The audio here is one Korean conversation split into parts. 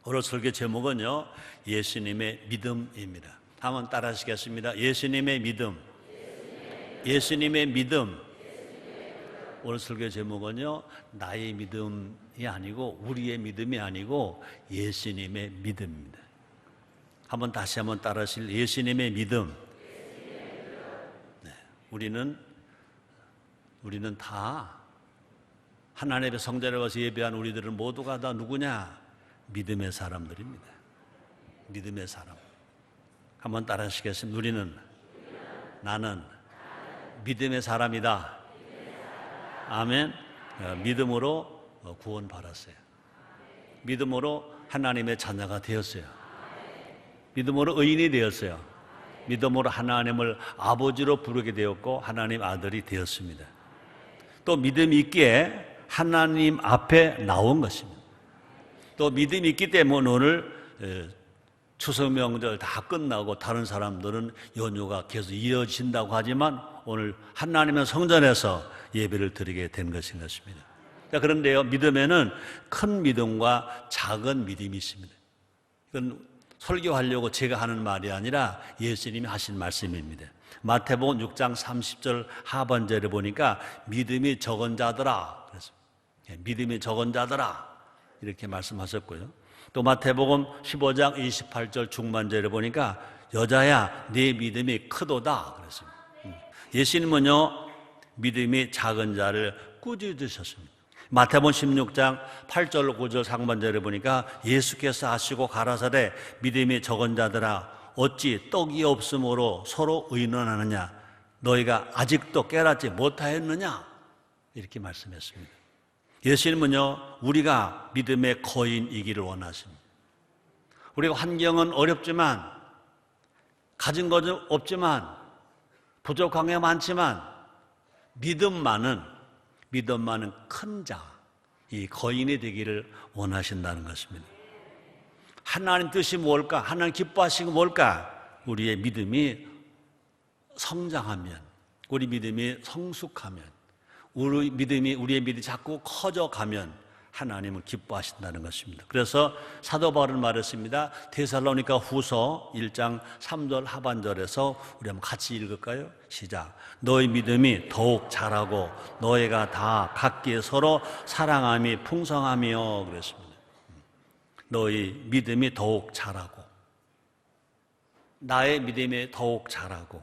오늘 설교 제목은요, 예수님의 믿음입니다. 한번 따라 하시겠습니다. 예수님의 믿음. 예수님의 믿음. 오늘 설교 제목은요, 나의 믿음이 아니고 우리의 믿음이 아니고 예수님의 믿음입니다. 한번 다시 한번 따라 하실 예수님의 믿음. 네, 우리는 다 하나님의 성전에 가서 예배한 우리들은 모두가 다 누구냐? 믿음의 사람들입니다. 믿음의 사람. 한번 따라 하시겠습니다. 나는 믿음의 사람이다. 아멘. 믿음으로 구원 받았어요. 믿음으로 하나님의 자녀가 되었어요. 믿음으로 의인이 되었어요. 믿음으로 하나님을 아버지로 부르게 되었고 하나님 아들이 되었습니다. 또 믿음이 있기에 하나님 앞에 나온 것입니다. 또 믿음이 있기 때문에 오늘 추석 명절 다 끝나고 다른 사람들은 연휴가 계속 이어진다고 하지만 오늘 하나님의 성전에서 예배를 드리게 된 것인 것입니다. 자, 그런데요, 믿음에는 큰 믿음과 작은 믿음이 있습니다. 이건 설교하려고 제가 하는 말이 아니라 예수님이 하신 말씀입니다. 마태복음 6장 30절 하반절에 보니까 믿음이 적은 자들아, 믿음이 적은 자들아 이렇게 말씀하셨고요. 또 마태복음 15장 28절 중반절에 보니까 여자야 네 믿음이 크도다 그랬습니다. 예수님은요 믿음이 작은 자를 꾸짖으셨습니다. 마태복음 16장 8절 9절 상반절에 보니까 예수께서 하시고 가라사대 믿음이 적은 자들아 어찌 떡이 없으므로 서로 의논하느냐 너희가 아직도 깨닫지 못하였느냐 이렇게 말씀했습니다. 예수님은요 우리가 믿음의 거인이기를 원하십니다. 우리가 환경은 어렵지만 가진 것은 없지만 부족한 게 많지만 믿음만은 큰 자, 이 거인이 되기를 원하신다는 것입니다. 하나님 뜻이 뭘까? 하나님 기뻐하시는 게 뭘까? 우리의 믿음이 성장하면, 우리 믿음이 성숙하면, 우리의 믿음이 자꾸 커져가면 하나님을 기뻐하신다는 것입니다. 그래서 사도 바울은 말했습니다. 데살로니가 후서 1장 3절 하반절에서 우리 한번 같이 읽을까요? 시작. 너희 믿음이 더욱 자라고 너희가 다 각기 서로 사랑함이 풍성하며 그랬습니다. 너희 믿음이 더욱 자라고 나의 믿음이 더욱 자라고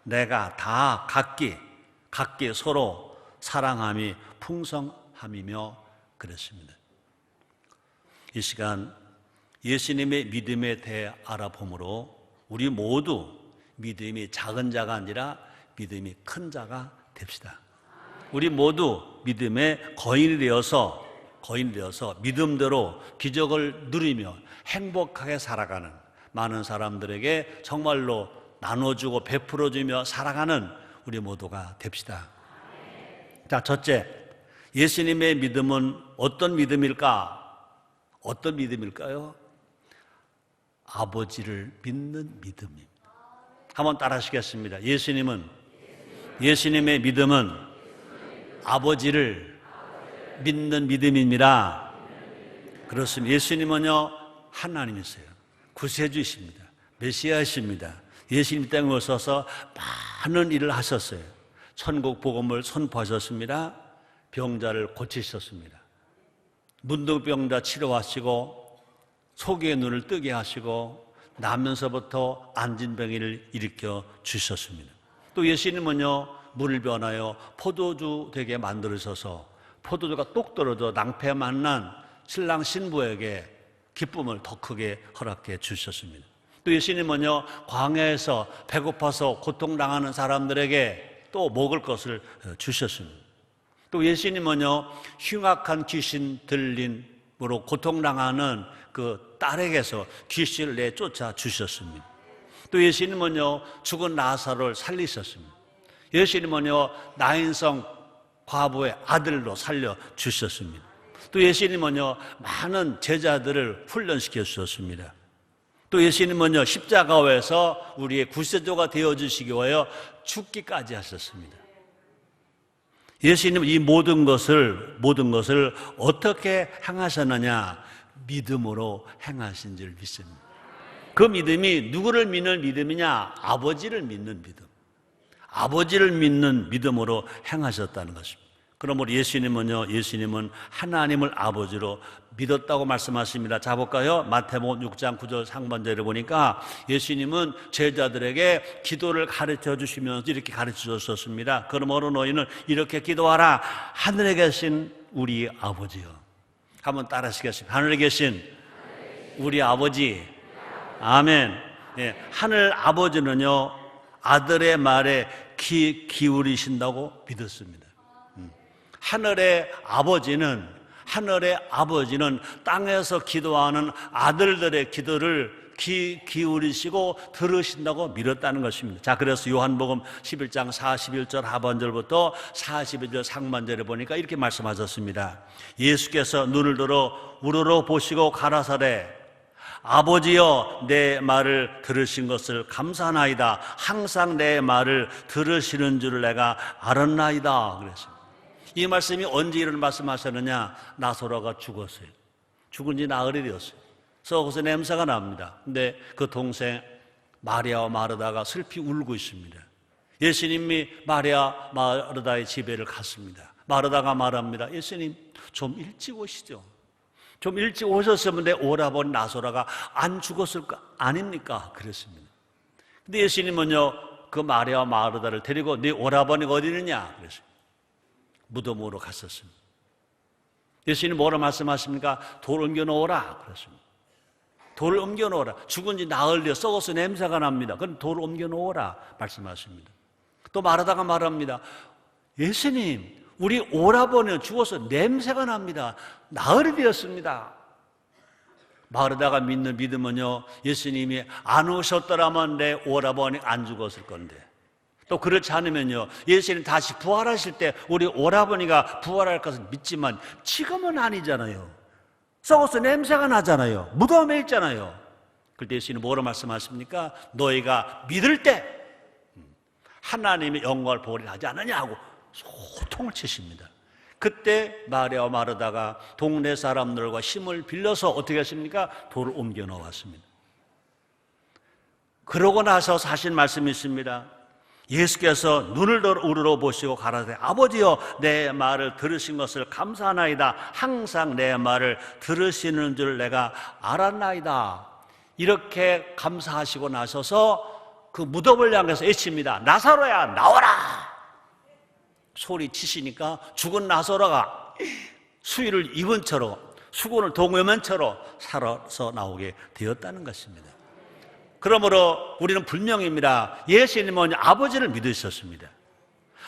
내가 다 각기 서로 사랑함이 풍성함이며 그랬습니다. 이 시간 예수님의 믿음에 대해 알아봄으로 우리 모두 믿음이 작은 자가 아니라 믿음이 큰 자가 됩시다. 우리 모두 믿음의 거인이 되어서 믿음대로 기적을 누리며 행복하게 살아가는 많은 사람들에게 정말로 나눠주고 베풀어주며 살아가는 우리 모두가 됩시다. 자, 첫째, 예수님의 믿음은 어떤 믿음일까? 어떤 믿음일까요? 아버지를 믿는 믿음입니다. 한번 따라 하시겠습니다. 예수님의 믿음은 아버지를 믿는 믿음입니다. 그렇습니다. 예수님은요, 하나님이세요. 구세주이십니다. 메시아이십니다. 예수님 땅에 오셔서 많은 일을 하셨어요. 천국 복음을 선포하셨습니다. 병자를 고치셨습니다. 문둥병자 치료하시고 소기의 눈을 뜨게 하시고 나면서부터 안진병이를 일으켜 주셨습니다. 또 예수님은요 물을 변하여 포도주 되게 만들으셔서 포도주가 똑 떨어져 낭패 만난 신랑 신부에게 기쁨을 더 크게 허락해 주셨습니다. 또 예수님은요 광야에서 배고파서 고통당하는 사람들에게 또 먹을 것을 주셨습니다. 또 예수님은요 흉악한 귀신 들림으로 고통당하는 그 딸에게서 귀신을 내쫓아 주셨습니다. 또 예수님은요 죽은 나사로를 살리셨습니다. 예수님은요 나인성 과부의 아들로 살려 주셨습니다. 또 예수님은요 많은 제자들을 훈련시켜 주셨습니다. 또 예수님은요 십자가에서 우리의 구세주가 되어주시기 위하여 죽기까지 하셨습니다. 예수님은 이 모든 것을 어떻게 행하셨느냐? 믿음으로 행하신 줄 믿습니다. 그 믿음이 누구를 믿는 믿음이냐? 아버지를 믿는 믿음. 아버지를 믿는 믿음으로 행하셨다는 것입니다. 그러므로 예수님은 하나님을 아버지로 믿었다고 말씀하십니다. 자 볼까요? 마태복음 6장 9절 상반절을 보니까 예수님은 제자들에게 기도를 가르쳐 주시면서 이렇게 가르쳐 주셨습니다. 그러므로 너희는 이렇게 기도하라. 하늘에 계신 우리 아버지요. 한번 따라 하시겠습니다. 하늘에 계신 우리 아버지. 아멘. 네, 하늘 아버지는요, 아들의 말에 귀 기울이신다고 믿었습니다. 하늘의 아버지는 땅에서 기도하는 아들들의 기도를 귀 기울이시고 들으신다고 믿었다는 것입니다. 자, 그래서 요한복음 11장 41절 하반절부터 42절 상반절에 보니까 이렇게 말씀하셨습니다. 예수께서 눈을 들어 우러러 보시고 가라사대 아버지여 내 말을 들으신 것을 감사하나이다. 항상 내 말을 들으시는 줄을 내가 알았나이다. 그랬습니다. 이 말씀이 언제 이런 말씀하셨느냐? 나사로가 죽었어요. 죽은 지 나흘이 되었어요. 썩어서 냄새가 납니다. 근데 그 동생 마리아와 마르다가 슬피 울고 있습니다. 예수님이 마리아 마르다의 집에를 갔습니다. 마르다가 말합니다. 예수님 좀 일찍 오시죠. 좀 일찍 오셨으면 내 오라버니 나사로가 안 죽었을 거 아닙니까? 그랬습니다. 근데 예수님은요, 그 마리아와 마르다를 데리고 네 오라버니가 어디 있느냐? 그랬어요. 무덤으로 갔었습니다. 예수님 뭐라 말씀하십니까? 돌을 옮겨놓으라 그랬습니다. 돌을 옮겨놓으라. 죽은 지 나흘 되어 썩어서 냄새가 납니다. 그럼 돌을 옮겨놓으라 말씀하십니다. 또 마르다가 말합니다. 예수님 우리 오라버니는 죽어서 냄새가 납니다. 나흘이 되었습니다. 마르다가 믿는 믿음은요, 예수님이 안 오셨더라면 내 오라버니 안 죽었을 건데, 또 그렇지 않으면요, 예수님 다시 부활하실 때 우리 오라버니가 부활할 것을 믿지만 지금은 아니잖아요. 썩어서 냄새가 나잖아요. 무덤에 있잖아요. 그때 예수님이 뭐라 말씀하십니까? 너희가 믿을 때 하나님의 영광을 보리라 하지 않느냐 하고 소통을 치십니다. 그때 마리아와 마르다가 동네 사람들과 힘을 빌려서 어떻게 했습니까? 돌을 옮겨 놓았습니다. 그러고 나서 하신 말씀이 있습니다. 예수께서 눈을 우러러 보시고 가라사대 아버지여 내 말을 들으신 것을 감사하나이다. 항상 내 말을 들으시는 줄 내가 알았나이다. 이렇게 감사하시고 나셔서 그 무덤을 향해서 외칩니다. 나사로야 나와라. 소리 치시니까 죽은 나사로가 수의를 입은 채로 수건을 동여맨 채로 살아서 나오게 되었다는 것입니다. 그러므로 우리는 분명입니다. 예수님은 아버지를 믿으셨습니다.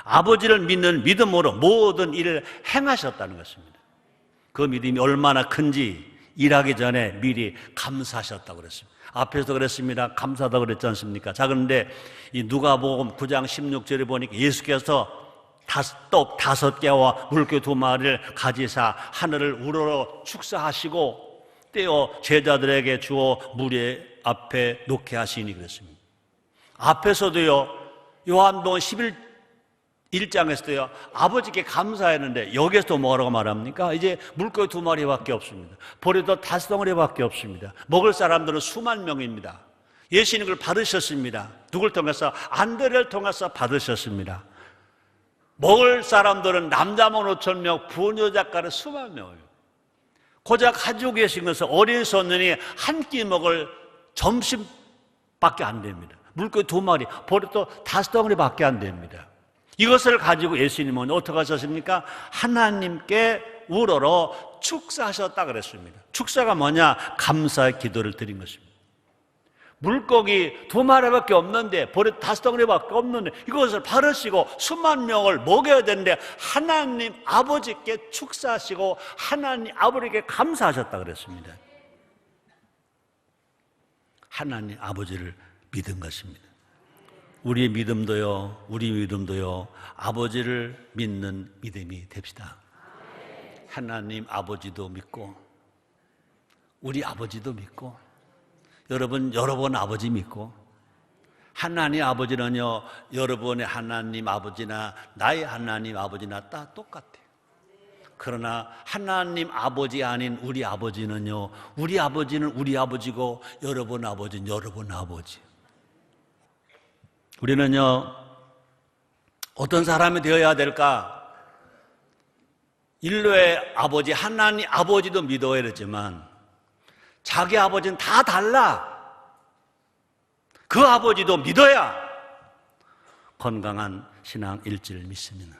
아버지를 믿는 믿음으로 모든 일을 행하셨다는 것입니다. 그 믿음이 얼마나 큰지 일하기 전에 미리 감사하셨다고 그랬습니다. 앞에서 그랬습니다. 감사하다고 그랬지 않습니까? 자, 그런데 이 누가복음 9장 16절에 보니까 예수께서 떡 5개와 물개 2마리를 가지사 하늘을 우러러 축사하시고 떼어 제자들에게 주어 무리 앞에 놓게 하시니 그랬습니다. 앞에서도요, 요한복음 11장에서도요, 아버지께 감사했는데 여기에서 뭐라고 말합니까? 이제 물고기 2마리밖에 없습니다. 보리도 5덩어리밖에 없습니다. 먹을 사람들은 수만 명입니다. 예수님 그걸 받으셨습니다. 누굴 통해서? 안드레를 통해서 받으셨습니다. 먹을 사람들은 남자만 5,000명, 부녀작가는 수만 명이에요. 고작 가지고 계신 것은 어린 손님이 한 끼 먹을 점심밖에 안 됩니다. 물고기 2마리, 보리도 5덩어리밖에 안 됩니다. 이것을 가지고 예수님은 어떻게 하셨습니까? 하나님께 우러러 축사하셨다 그랬습니다. 축사가 뭐냐? 감사의 기도를 드린 것입니다. 물고기 2마리밖에 없는데 보리 5덩어리밖에 없는데 이것을 바르시고 수만 명을 먹여야 되는데 하나님 아버지께 축사하시고 하나님 아버지께 감사하셨다 그랬습니다. 하나님 아버지를 믿은 것입니다. 우리 믿음도요 아버지를 믿는 믿음이 됩시다. 하나님 아버지도 믿고 우리 아버지도 믿고 여러분 아버지 믿고 하나님 아버지는요 여러분의 하나님 아버지나 나의 하나님 아버지나 다 똑같아요. 그러나 하나님 아버지 아닌 우리 아버지는요, 우리 아버지는 우리 아버지고 여러분 아버지는 여러분 아버지. 우리는요, 어떤 사람이 되어야 될까? 인류의 아버지, 하나님 아버지도 믿어야 되지만 자기 아버지는 다 달라. 그 아버지도 믿어야 건강한 신앙 일지를 믿습니다.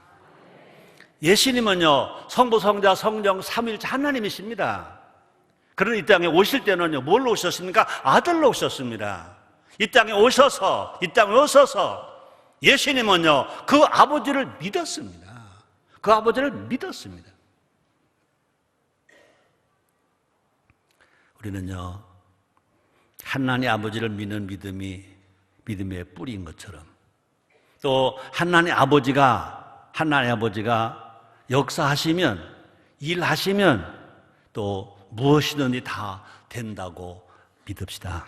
예수님은요, 성부, 성자, 성령, 삼위일체 하나님이십니다. 그러나 이 땅에 오실 때는요, 뭘로 오셨습니까? 아들로 오셨습니다. 이 땅에 오셔서 예수님은요, 그 아버지를 믿었습니다. 그 아버지를 믿었습니다. 우리는요, 하나님 아버지를 믿는 믿음이 믿음의 뿌리인 것처럼, 또 하나님 아버지가 역사하시면, 일하시면 또 무엇이든지 다 된다고 믿읍시다.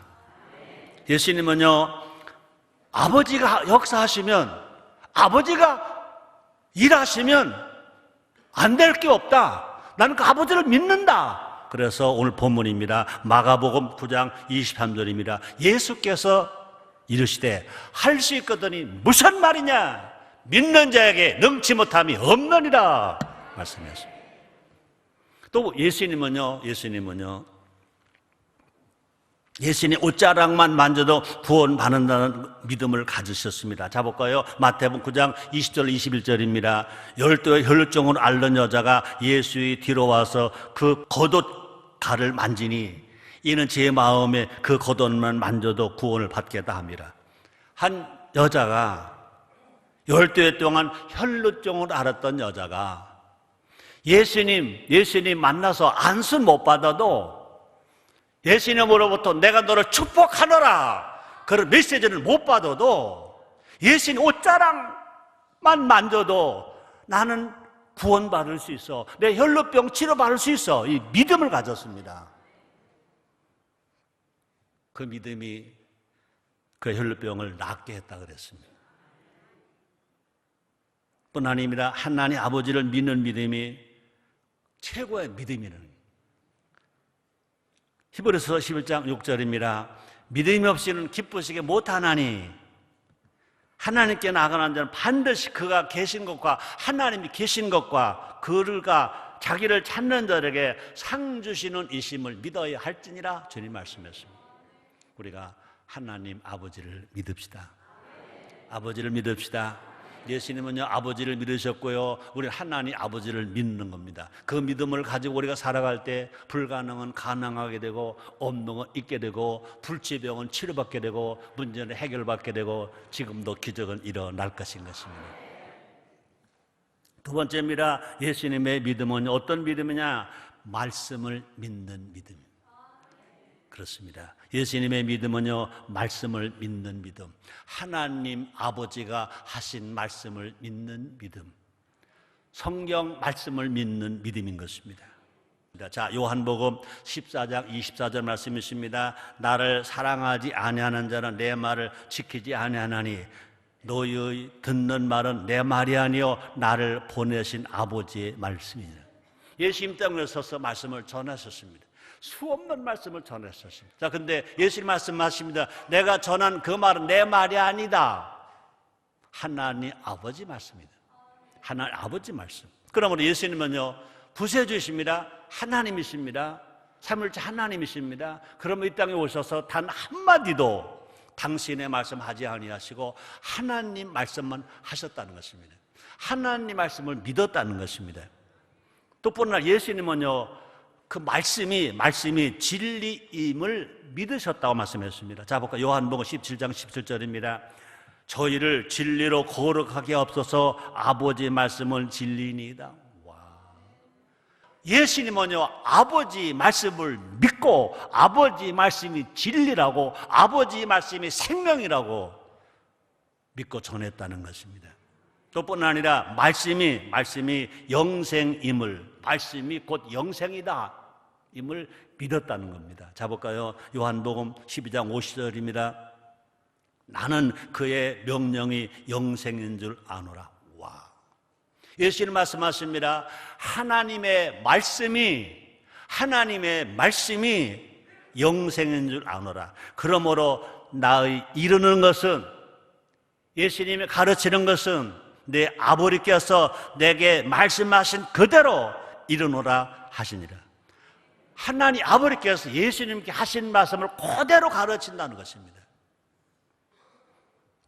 예수님은요, 아버지가 역사하시면, 아버지가 일하시면 안 될 게 없다. 나는 그 아버지를 믿는다. 그래서 오늘 본문입니다. 마가복음 9장 23절입니다. 예수께서 이르시되 할 수 있거든이 무슨 말이냐? 믿는 자에게 능치 못함이 없느니라 말씀하셨습니다. 또 예수님은 예수님 옷자락만 만져도 구원받는다는 믿음을 가지셨습니다. 자 볼까요? 마태복음 9장 20절 21절입니다. 열두의 혈루증을 앓는 여자가 예수의 뒤로 와서 그 겉옷갈을 만지니 이는 제 마음에 그 겉옷만 만져도 구원을 받겠다 합니다. 한 여자가 12해 동안 혈루증을 앓았던 여자가 예수님 만나서 안수 못 받아도 예수님으로부터 내가 너를 축복하노라 그런 메시지를 못 받아도 예수님 옷자락만 만져도 나는 구원받을 수 있어, 내 혈루병 치료받을 수 있어, 이 믿음을 가졌습니다. 그 믿음이 그 혈루병을 낫게 했다 그랬습니다. 뿐 아닙니다. 하나님 아버지를 믿는 믿음이 최고의 믿음이라는, 히브리서 11장 6절입니다. 믿음이 없이는 기쁘시게 못하나니 하나님께 나아가는 자는 반드시 그가 계신 것과 하나님이 계신 것과 그가 자기를 찾는 자에게 상 주시는 이심을 믿어야 할지니라 주님 말씀했습니다. 우리가 하나님 아버지를 믿읍시다. 아버지를 믿읍시다. 예수님은요, 아버지를 믿으셨고요, 우리 하나님 아버지를 믿는 겁니다. 그 믿음을 가지고 우리가 살아갈 때 불가능은 가능하게 되고, 없는 건 있게 되고, 불치병은 치료받게 되고, 문제는 해결받게 되고, 지금도 기적은 일어날 것인 것입니다. 두 번째입니다. 예수님의 믿음은 어떤 믿음이냐? 말씀을 믿는 믿음입니다. 그렇습니다. 예수님의 믿음은요, 말씀을 믿는 믿음, 하나님 아버지가 하신 말씀을 믿는 믿음, 성경 말씀을 믿는 믿음인 것입니다. 자, 요한복음 14장 24절 말씀이십니다. 나를 사랑하지 아니하는 자는 내 말을 지키지 아니하나니 너희의 듣는 말은 내 말이 아니요 나를 보내신 아버지의 말씀이니라. 예수님 땅에 서서 말씀을 전하셨습니다. 수없는 말씀을 전했었습니다. 자, 근데 예수님 말씀하십니다. 내가 전한 그 말은 내 말이 아니다. 하나님 아버지 말씀이다. 하나님 아버지 말씀. 그러므로 예수님은요, 구세주이십니다. 하나님이십니다. 삼위일체 하나님이십니다. 그러면 이 땅에 오셔서 단 한마디도 당신의 말씀 하지 아니하시고 하나님 말씀만 하셨다는 것입니다. 하나님 말씀을 믿었다는 것입니다. 또 뿐만 아니라 예수님은요, 그 말씀이 진리임을 믿으셨다고 말씀했습니다. 자, 볼까? 요한복음 17장 17절입니다. 저희를 진리로 거룩하게 하옵소서. 아버지의 말씀은 진리니이다. 와. 예수님은요, 아버지 말씀을 믿고 아버지 말씀이 진리라고, 아버지 말씀이 생명이라고 믿고 전했다는 것입니다. 또 뿐만 아니라 말씀이 영생임을, 말씀이 곧 영생이다 임을 믿었다는 겁니다. 자, 볼까요? 요한복음 12장 50절입니다. 나는 그의 명령이 영생인 줄 아노라. 와, 예수님 말씀하십니다. 하나님의 말씀이 영생인 줄 아노라. 그러므로 나의 이루는 것은, 예수님이 가르치는 것은 내 아버지께서 내게 말씀하신 그대로 이루노라 하시니라. 하나님 아버지께서 예수님께 하신 말씀을 그대로 가르친다는 것입니다.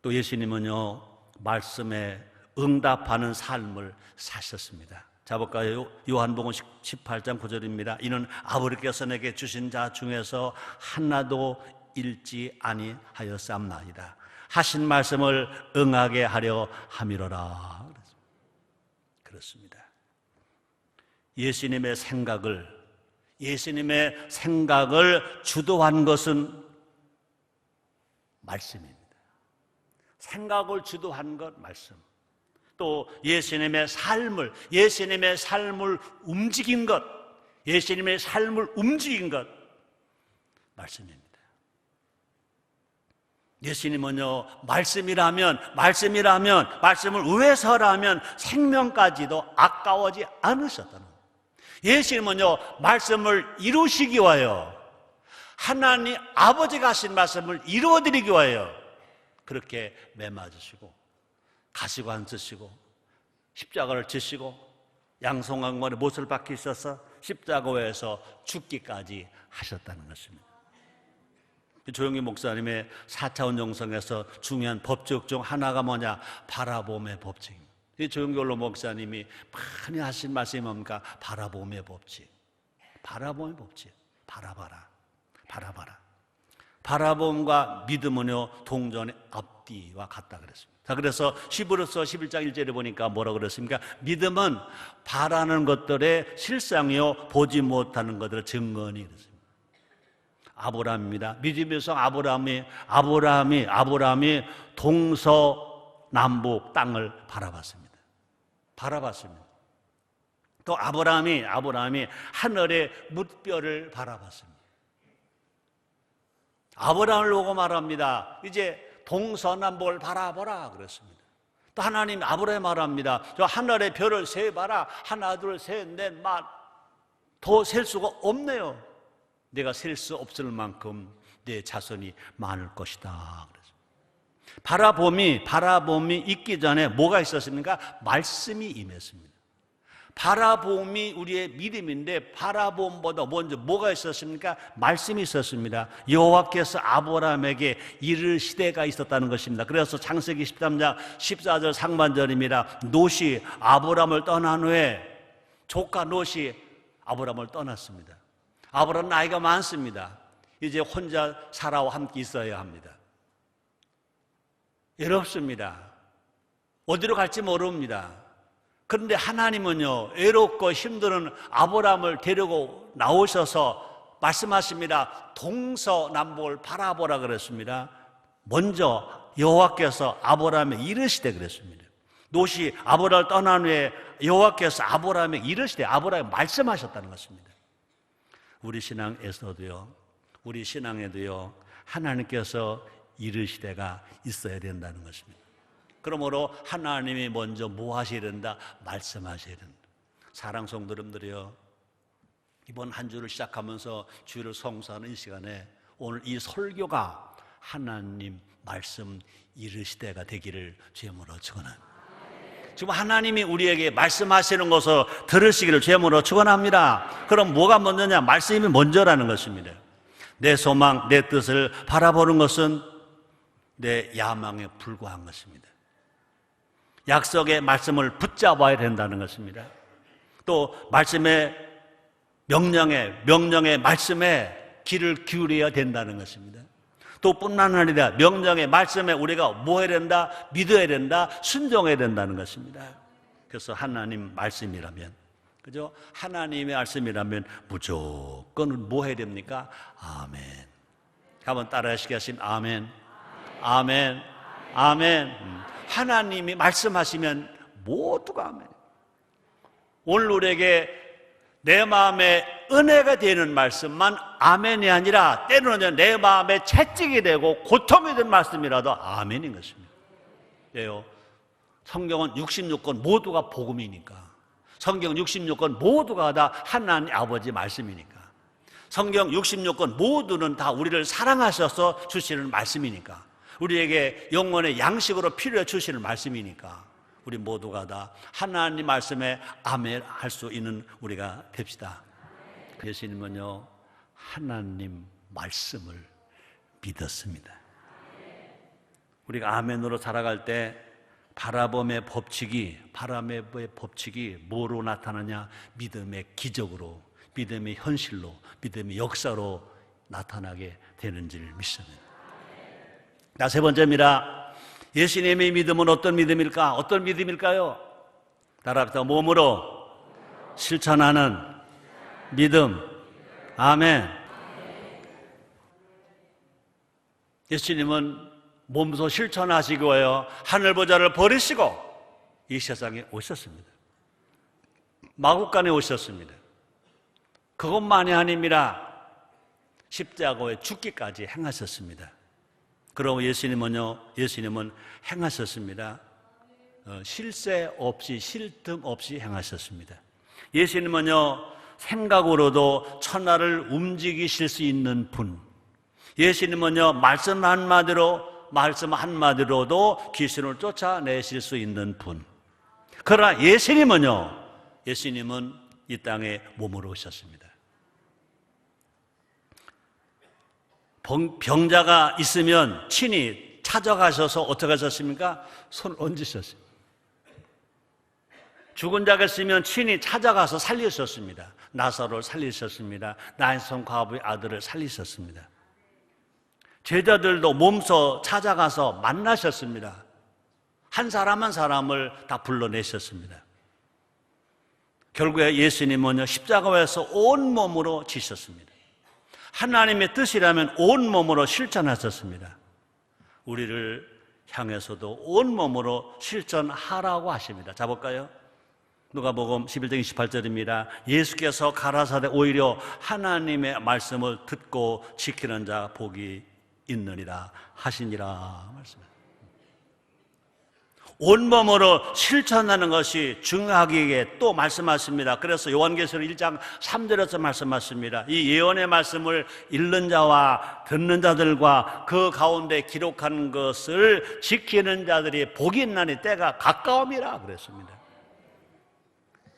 또 예수님은요, 말씀에 응답하는 삶을 사셨습니다. 자 볼까요? 요한복음 18장 9절입니다. 이는 아버지께서 내게 주신 자 중에서 하나도 잃지 아니하였사옵나이다. 하신 말씀을 응하게 하려 함이로라. 그렇습니다. 예수님의 생각을 주도한 것은 말씀입니다. 생각을 주도한 것 말씀. 또 예수님의 삶을 움직인 것, 말씀입니다. 예수님은요, 말씀을 위해서라면 생명까지도 아까워지 않으셨다는 거예요. 예수님은요, 말씀을 이루시기 위하여, 하나님 아버지가 하신 말씀을 이루어드리기 위하여 그렇게 매맞으시고 가시관 쓰시고 십자가를 지시고 양송강만의 못을 박히셔서 십자가에서 죽기까지 하셨다는 것입니다. 조영기 목사님의 4차원 영성에서 중요한 법칙 중 하나가 뭐냐? 바라봄의 법칙입니다. 조영기 원로 목사님이 많이 하신 말씀이 뭡니까? 바라봄의 법칙. 바라봄의 법칙. 바라봐라. 바라봄과 믿음은요, 동전의 앞뒤와 같다 그랬습니다. 자, 그래서 히브리서 11장 1절에 보니까 뭐라고 그랬습니까? 믿음은 바라는 것들의 실상이요, 보지 못하는 것들의 증거니 그랬습니다. 아브라함입니다. 믿음의 성 아브라함이 동서남북 땅을 바라봤습니다. 또 아브라함이 하늘의 뭇별을 바라봤습니다. 아브라함을 보고 말합니다. 이제 동서남북을 바라보라 그랬습니다. 또 하나님 아브라함에 말합니다. 저 하늘의 별을 세봐라. 하나 둘 셋 넷 만 더 셀 수가 없네요. 내가 셀 수 없을 만큼 내 자손이 많을 것이다. 바라봄이 있기 전에 뭐가 있었습니까? 말씀이 임했습니다. 바라봄이 우리의 믿음인데 바라봄보다 먼저 뭐가 있었습니까? 말씀이 있었습니다. 여호와께서 아브라함에게 이를 시대가 있었다는 것입니다. 그래서 창세기 13장 14절 상반절입니다. 롯이 아브라함을 떠난 후에 조카 롯이 아브라함을 떠났습니다. 아브라함은 나이가 많습니다. 이제 혼자 사라와 함께 있어야 합니다. 외롭습니다. 어디로 갈지 모릅니다. 그런데 하나님은요, 외롭고 힘든 아브라함을 데리고 나오셔서 말씀하십니다. 동서남북을 바라보라 그랬습니다. 먼저 여호와께서 아브라함에 이르시되 그랬습니다. 롯이 아브라함을 떠난 후에 여호와께서 아브라함에 이르시되 아브라함에 말씀하셨다는 것입니다. 우리 신앙에도요, 하나님께서 이르시되가 있어야 된다는 것입니다. 그러므로 하나님이 먼저 뭐 하셔야 된다? 말씀하셔야 된다. 사랑 성도님들이요, 이번 한 주를 시작하면서 주를 성수하는 이 시간에 오늘 이 설교가 하나님 말씀 이르시되가 되기를 주님으로 축원합니다. 지금 하나님이 우리에게 말씀하시는 것을 들으시기를 주님으로 축원합니다. 그럼 뭐가 먼저냐? 말씀이 먼저라는 것입니다. 내 소망, 내 뜻을 바라보는 것은 내 야망에 불과한 것입니다. 약속의 말씀을 붙잡아야 된다는 것입니다. 또 말씀의 명령의 말씀에 귀를 기울여야 된다는 것입니다. 또 뿐만 아니라 명령의 말씀에 우리가 뭐 해야 된다? 믿어야 된다, 순종해야 된다는 것입니다. 그래서 하나님 말씀이라면, 그죠? 하나님의 말씀이라면 무조건 뭐 해야 됩니까? 아멘. 한번 따라 하시겠습니다. 아멘. 아멘. 아멘. 하나님이 말씀하시면 모두가 아멘. 오늘 우리에게 내 마음에 은혜가 되는 말씀만 아멘이 아니라 때로는 내 마음에 채찍이 되고 고통이 된 말씀이라도 아멘인 것입니다. 예요. 성경은 66권 모두가 복음이니까. 성경 66권 모두가 다 하나님 아버지 말씀이니까. 성경 66권 모두는 다 우리를 사랑하셔서 주시는 말씀이니까. 우리에게 영혼의 양식으로 필요해 주시는 말씀이니까. 우리 모두가 다 하나님 말씀에 아멘할 수 있는 우리가 됩시다. 예수님은요, 하나님 말씀을 믿었습니다. 우리가 아멘으로 살아갈 때 바라봄의 법칙이 뭐로 나타나냐? 믿음의 기적으로, 믿음의 현실로, 믿음의 역사로 나타나게 되는 줄 믿습니다. 자, 세 번째입니다. 예수님의 믿음은 어떤 믿음일까? 어떤 믿음일까요? 따라합시다. 몸으로 실천하는 믿음. 아멘. 예수님은 몸소 실천하시고요, 하늘 보좌를 버리시고 이 세상에 오셨습니다. 마국간에 오셨습니다. 그것만이 아닙니다. 십자가에 죽기까지 행하셨습니다. 그러고 예수님은 행하셨습니다. 쉴 새 없이, 쉴 틈 없이 행하셨습니다. 예수님은요, 생각으로도 천하를 움직이실 수 있는 분. 예수님은요, 말씀 한마디로도 귀신을 쫓아내실 수 있는 분. 그러나 예수님은 이 땅에 몸으로 오셨습니다. 병자가 있으면 친히 찾아가셔서 어떻게 하셨습니까? 손을 얹으셨습니다. 죽은 자가 있으면 친히 찾아가서 살리셨습니다. 나사로를 살리셨습니다. 나인성 과부의 아들을 살리셨습니다. 제자들도 몸소 찾아가서 만나셨습니다. 한 사람 한 사람을 다 불러내셨습니다. 결국에 예수님은 십자가에서 온몸으로 지셨습니다. 하나님의 뜻이라면 온몸으로 실천하셨습니다. 우리를 향해서도 온몸으로 실천하라고 하십니다. 자, 볼까요? 누가복음 11장 28절입니다. 예수께서 가라사대 오히려 하나님의 말씀을 듣고 지키는 자 복이 있느니라 하시니라 말씀합니다. 온몸으로 실천하는 것이 중요하기에 또 말씀하십니다. 그래서 요한계시록 1장 3절에서 말씀하십니다. 이 예언의 말씀을 읽는 자와 듣는 자들과 그 가운데 기록한 것을 지키는 자들이 복이 있나니 때가 가까움이라 그랬습니다.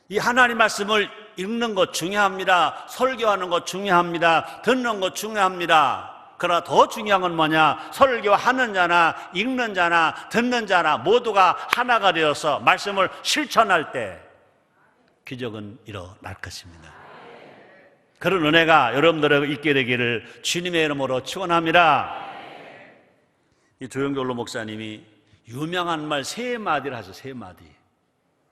이 하나님 말씀을 읽는 것 중요합니다. 설교하는 것 중요합니다. 듣는 것 중요합니다. 그러나 더 중요한 건 뭐냐? 설교하는 자나 읽는 자나 듣는 자나 모두가 하나가 되어서 말씀을 실천할 때 기적은 일어날 것입니다. 그런 은혜가 여러분들에게 있게 되기를 주님의 이름으로 축원합니다. 이 조영결로 목사님이 유명한 말 세 마디를 하죠. 세 마디.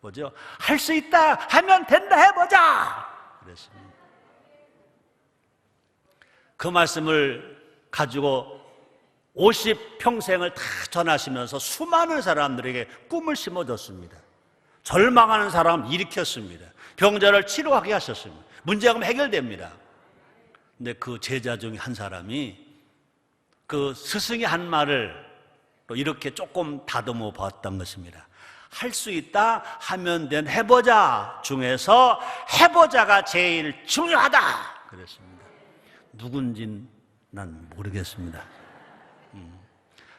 뭐죠? 할 수 있다 하면 된다 해보자 그랬습니다. 그 말씀을 가지고 50평생을 다 전하시면서 수많은 사람들에게 꿈을 심어줬습니다. 절망하는 사람을 일으켰습니다. 병자를 치료하게 하셨습니다. 문제가 해결됩니다. 근데 그 제자 중에 한 사람이 그 스승의 한 말을 또 이렇게 조금 다듬어 봤던 것입니다. 할 수 있다 하면 된 해보자 중에서 해보자가 제일 중요하다 그랬습니다. 누군진 난 모르겠습니다.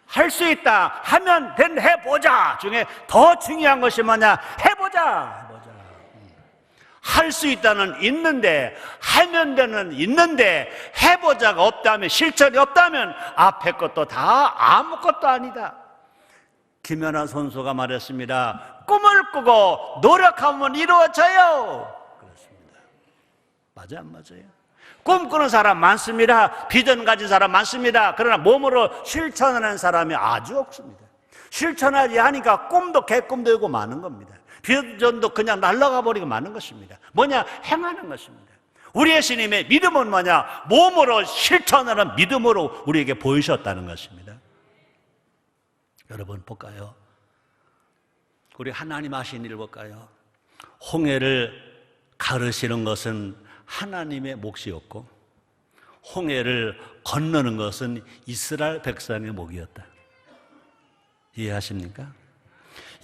할 수 있다 하면 된 해보자 중에 더 중요한 것이 뭐냐? 해보자. 할 수 있다는 있는데, 하면 되는 있는데, 해보자가 없다면, 실천이 없다면 앞에 것도 다 아무것도 아니다. 김연아 선수가 말했습니다. 꿈을 꾸고 노력하면 이루어져요. 그렇습니다. 맞아요, 안 맞아요? 꿈꾸는 사람 많습니다. 비전 가진 사람 많습니다. 그러나 몸으로 실천하는 사람이 아주 없습니다. 실천하지 않으니까 꿈도 개꿈 되고 마는 겁니다. 비전도 그냥 날아가 버리고 마는 것입니다. 뭐냐? 행하는 것입니다. 우리 예수님의 믿음은 뭐냐? 몸으로 실천하는 믿음으로 우리에게 보이셨다는 것입니다. 여러분 볼까요? 우리 하나님 하신 일을 볼까요? 홍해를 가르시는 것은 하나님의 몫이었고 홍해를 건너는 것은 이스라엘 백성의 몫이었다. 이해하십니까?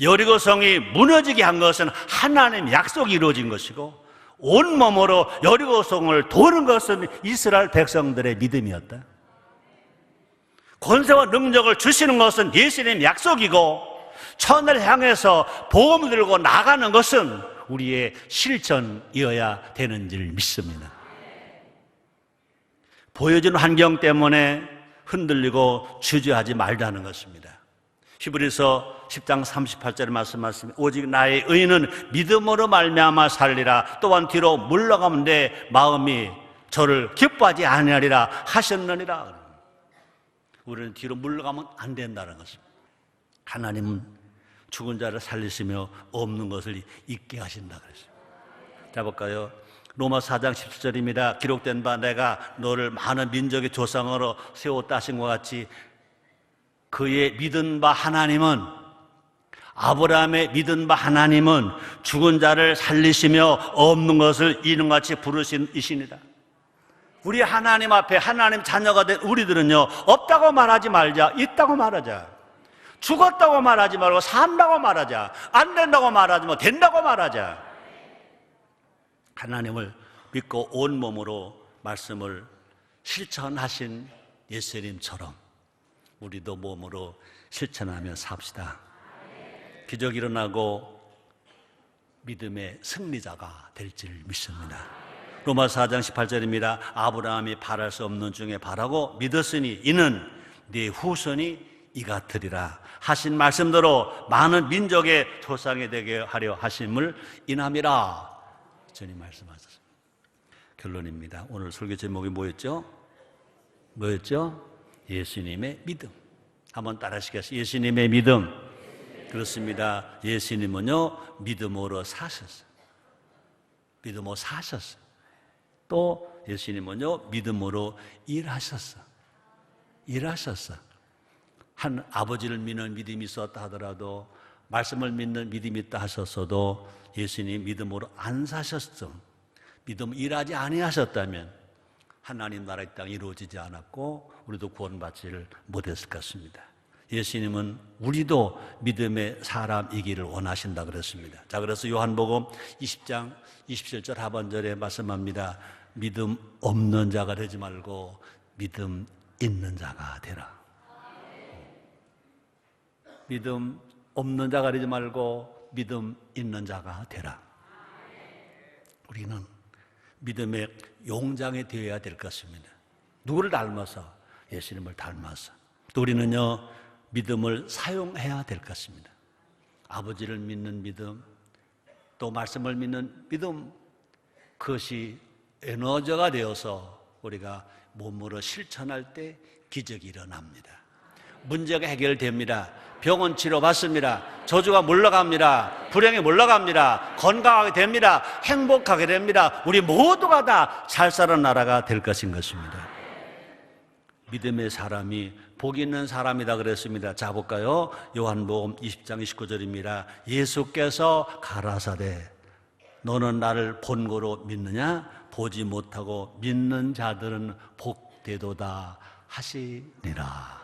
여리고성이 무너지게 한 것은 하나님의 약속이 이루어진 것이고, 온몸으로 여리고성을 도는 것은 이스라엘 백성들의 믿음이었다. 권세와 능력을 주시는 것은 예수님의 약속이고, 천을 향해서 복음을 들고 나가는 것은 우리의 실천이어야 되는 줄 믿습니다. 보여지는 환경 때문에 흔들리고 주저하지 말자는 것입니다. 히브리서 10장 38절에 말씀하십니다. 오직 나의 의인은 믿음으로 말미암아 살리라. 또한 뒤로 물러가면 내 마음이 저를 기뻐하지 아니하리라 하셨느니라. 우리는 뒤로 물러가면 안 된다는 것입니다. 하나님은 죽은 자를 살리시며 없는 것을 잊게 하신다 그랬어요. 자 볼까요? 로마 4장 17절입니다. 기록된 바 내가 너를 많은 민족의 조상으로 세웠다 하신 것 같이, 그의 믿은 바 하나님은, 아브라함의 믿은 바 하나님은 죽은 자를 살리시며 없는 것을 이는같이 부르신 이신이다. 우리 하나님 앞에 하나님 자녀가 된 우리들은요, 없다고 말하지 말자, 있다고 말하자. 죽었다고 말하지 말고 산다고 말하자. 안 된다고 말하지 말고 된다고 말하자. 하나님을 믿고 온몸으로 말씀을 실천하신 예수님처럼 우리도 몸으로 실천하며 삽시다. 기적이 일어나고 믿음의 승리자가 될 줄 믿습니다. 로마 4장 18절입니다. 아브라함이 바랄 수 없는 중에 바라고 믿었으니 이는 네 후손이 이 같으리라 하신 말씀대로 많은 민족의 조상이 되게 하려 하심을 인함이라. 주님 말씀하셨습니다. 결론입니다. 오늘 설교 제목이 뭐였죠? 예수님의 믿음. 한번 따라 하시겠어요? 예수님의 믿음. 그렇습니다. 예수님은요, 믿음으로 사셨어요. 믿음으로 사셨어요. 또 예수님은요, 믿음으로 일하셨어요. 한 아버지를 믿는 믿음이 있었다 하더라도, 말씀을 믿는 믿음이 있다 하셨어도 예수님 믿음으로 안 사셨어. 믿음 일하지 아니하셨다면 하나님 나라의 땅이 이루어지지 않았고 우리도 구원받지를 못했을 것 같습니다. 예수님은 우리도 믿음의 사람이기를 원하신다 그랬습니다. 자, 그래서 요한복음 20장 27절 하반절에 말씀합니다. 믿음 없는 자가 되지 말고 믿음 있는 자가 되라. 믿음 없는 자가 되지 말고 믿음 있는 자가 되라. 우리는 믿음의 용장이 되어야 될 것입니다. 누구를 닮아서? 예수님을 닮아서. 또 우리는요, 믿음을 사용해야 될 것입니다. 아버지를 믿는 믿음, 또 말씀을 믿는 믿음, 그것이 에너지가 되어서 우리가 몸으로 실천할 때 기적이 일어납니다. 문제가 해결됩니다. 병원 치료받습니다. 저주가 물러갑니다. 불행이 물러갑니다. 건강하게 됩니다. 행복하게 됩니다. 우리 모두가 다 잘 사는 나라가 될 것인 것입니다. 믿음의 사람이 복 있는 사람이다 그랬습니다. 자 볼까요? 요한복음 20장 29절입니다. 예수께서 가라사대 너는 나를 본고로 믿느냐? 보지 못하고 믿는 자들은 복되도다 하시니라.